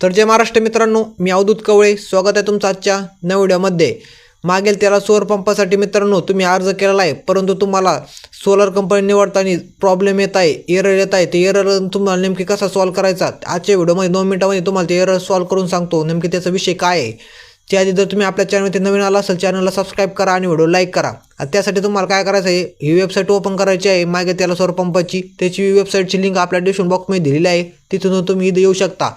तर जय महाराष्ट्र मित्रांनो, मी अवधूत कवळे. स्वागत आहे तुमचं आजच्या नव्या व्हिडिओमध्ये. मागील त्याला सोलर पंपासाठी मित्रांनो तुम्ही अर्ज केलेला आहे, परंतु तुम्हाला सोलर कंपनी निवडताना प्रॉब्लेम येत आहे, एरर येत आहे. ते एरर तुम्हाला नेमकी कसा सॉल्व्ह करायचा आजच्या व्हिडिओमध्ये 2 मिनिटांमध्ये तुम्हाला ते एरर सॉल्व्ह करून सांगतो. नेमकी त्याचा विषय काय आहे. त्याआधी जर तुम्ही आपल्या चॅनलवरती नवीन आला असेल, चॅनलला सबस्क्राईब करा आणि व्हिडिओ लाईक करा. त्यासाठी तुम्हाला काय करायचं आहे, ही वेबसाईट ओपन करायची आहे मागे त्याला सोलर पंपाची. त्याची वेबसाईटची लिंक आपल्या डिस्क्रिप्शन बॉक्समध्ये दिलेली आहे, तिथून तुम्ही इथे येऊ शकता.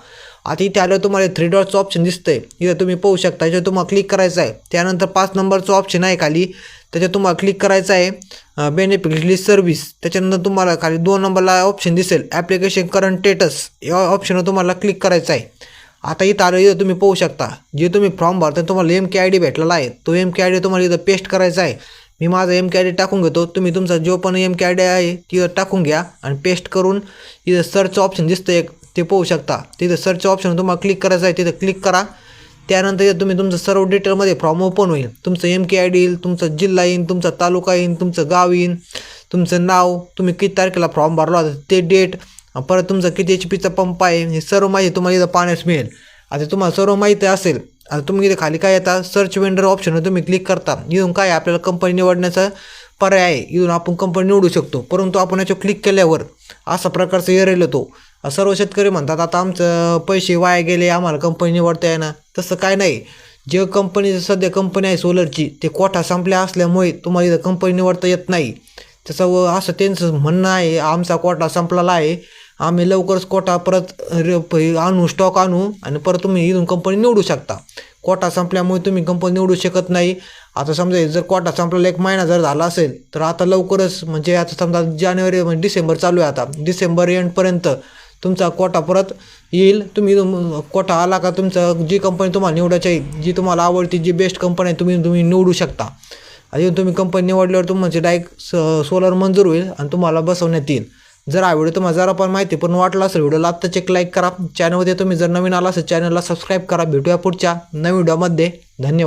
आता इथे आल्यावर तुम्हाला 3 डॉटचं ऑप्शन दिसतंय, इथे तुम्ही पाहू शकता. याच्यावर तुम्हाला क्लिक करायचं आहे. त्यानंतर 5 नंबरचं ऑप्शन आहे खाली, त्याच्यात तुम्हाला क्लिक करायचं आहे बेनिफिट लिस्ट सर्व्हिस. त्याच्यानंतर तुम्हाला खाली 2 नंबरला ऑप्शन दिसेल ॲप्लिकेशन करंट स्टेटस, या ऑप्शनवर तुम्हाला क्लिक करायचं आहे. आता इथं आलं, इथं तुम्ही पाहू शकता जे तुम्ही फॉर्म भरता तुम्हाला MKID भेटलेला आहे. तो MKID तुम्हाला इथं पेस्ट करायचा आहे. मी माझा MKID टाकून घेतो. तुम्ही तुमचा जो पण MKID आहे तिथं टाकून घ्या आणि पेस्ट करून इथं सर्च ऑप्शन दिसतं एक, ते पाहू शकता. तिथं सर्च ऑप्शन तुम्हाला क्लिक करायचं आहे, तिथं क्लिक करा. त्यानंतर तुम्ही तुमचं सर्व डिटेलमध्ये फॉर्म ओपन होईल. तुमचं MKID येईल, तुमचा जिल्हा येईल, तुमचा तालुका येईल, तुमचं गाव येईल, तुमचं नाव, तुम्ही किती तारखेला फॉर्म भरला होता ते डेट, परत तुमचा किती HP पंप आहे, हे सर्व माहिती तुम्हाला इथं पाहण्यास मिळेल. आता तुम्हाला सर्व माहिती असेल. आता तुम्ही इथे खाली काय येतात सर्च वेंडर ऑप्शनवर तुम्ही क्लिक करता. इथून काय आपल्याला कंपनी निवडण्याचा पर्याय आहे, इथून आपण कंपनी निवडू शकतो. परंतु आपण याच्यावर क्लिक केल्यावर असा प्रकारचा एरर येतो. सर्व शेतकरी म्हणतात आता आमचं पैसे वाया गेले, आम्हाला कंपनी निवडता येणार. तसं काय नाही. जे कंपनी सध्या कंपनी आहे सोलरची, ते कोटा संपल्या असल्यामुळे तुम्हाला इथं कंपनी निवडता येत नाही. त्याचं असं त्यांचं म्हणणं आहे, आमचा कोटा संपलेला आहे, आम्ही लवकरच कोटा परत आणू, स्टॉक आणू आणि परत तुम्ही इथून कंपनी निवडू शकता. कोटा संपल्यामुळे तुम्ही कंपनी निवडू शकत नाही. आता समजा जर कोटा संपलेला 1 महिना जर झाला असेल, तर आता लवकरच म्हणजे आता समजा जानेवारी म्हणजे डिसेंबर चालू आहे, आता डिसेंबर एंडपर्यंत तुमचा कोटा परत येईल. तुम्ही कोटा आला का तुमचं जी कंपनी तुम्हाला निवडायची आहे, जी तुम्हाला आवडती, जी बेस्ट कंपनी आहे, तुम्ही निवडू शकता. आणि तुम्ही कंपनी निवडल्यावर तुमचे डायरेक्ट सोलर मंजूर होईल आणि तुम्हाला बसवण्यात येईल. जर हा व्हिडिओ तुम्हाला जरा पण माहिती पण वाटला असेल, व्हिडिओला आत्ताच एक लाईक करा. चॅनलमध्ये तुम्ही जर नवीन आला असेल, चॅनलला सबस्क्राईब करा. भेटूया पुढच्या नवीन व्हिडिओमध्ये. धन्यवाद.